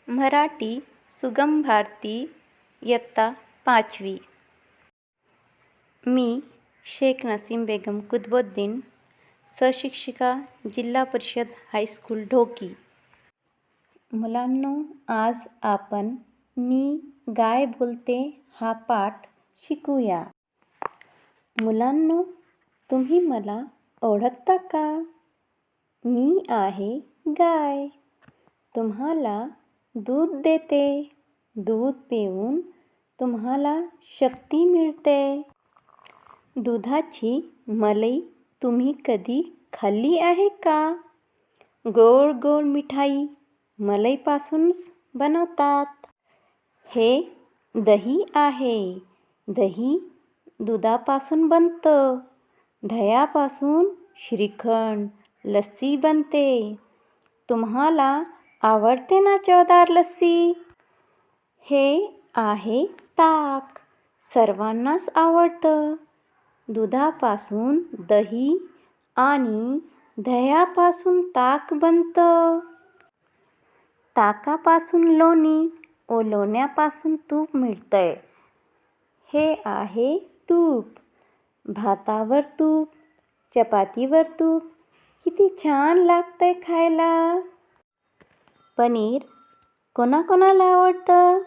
मराठी सुगम भारती इयत्ता 5वी। मी शेख नसीम बेगम कुतुबुद्दीन, सहशिक्षिका, जिल्हा परिषद हायस्कूल ढोकी। मुलांनो, आज आपण मी गाय बोलते हा पाठ शिकूया। मुलांनो, तुम्ही मला ओळखता का? मी आहे गाय. तुम्हाला दूध देते. दूध पिऊन तुम्हाला शक्ती मिळते. दुधाची मलाई तुम्ही कधी खाल्ली आहे का? गोड गोड मिठाई मलईपासूनच बनवतात. हे दही आहे. दही दुधापासून बनतं. दह्यापासून श्रीखंड, लस्सी बनते. तुम्हाला आवडते ना चवदार लस्सी? हे आहे ताक. सर्वांनाच आवडतं. दुधापासून दही आणि दह्यापासून ताक बनतं. ताकापासून लोणी व लोण्यापासून तूप मिळतंय. हे आहे तूप. भातावर तूप, चपातीवर तूप किती छान लागतंय खायला. पनीर कोणाकोणाला आवडतं?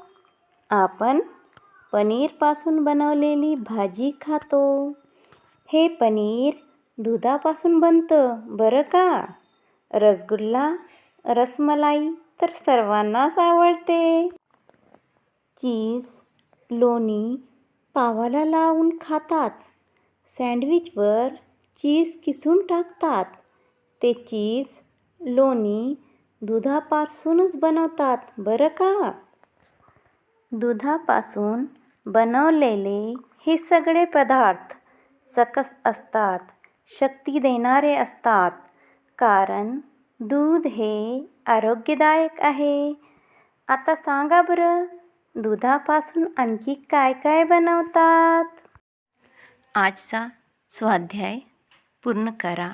आपण पनीरपासून बनवलेली भाजी खातो. हे पनीर दुधापासून बनतं बरं का. रसगुल्ला, रसमलाई तर सर्वांनाच आवडते. चीज, लोणी पावाला लावून खातात. सँडविचवर चीज किसून टाकतात. ते चीज, लोणी दुधापासूनच बनवतात बरं का. दुधापासून बनवलेले हे सगळे पदार्थ सकस असतात, शक्ती देणारे असतात. कारण दूध हे आरोग्यदायक आहे. आता सांगा बरं, दुधापासून आणखी काय काय बनवतात? आजचा स्वाध्याय पूर्ण करा.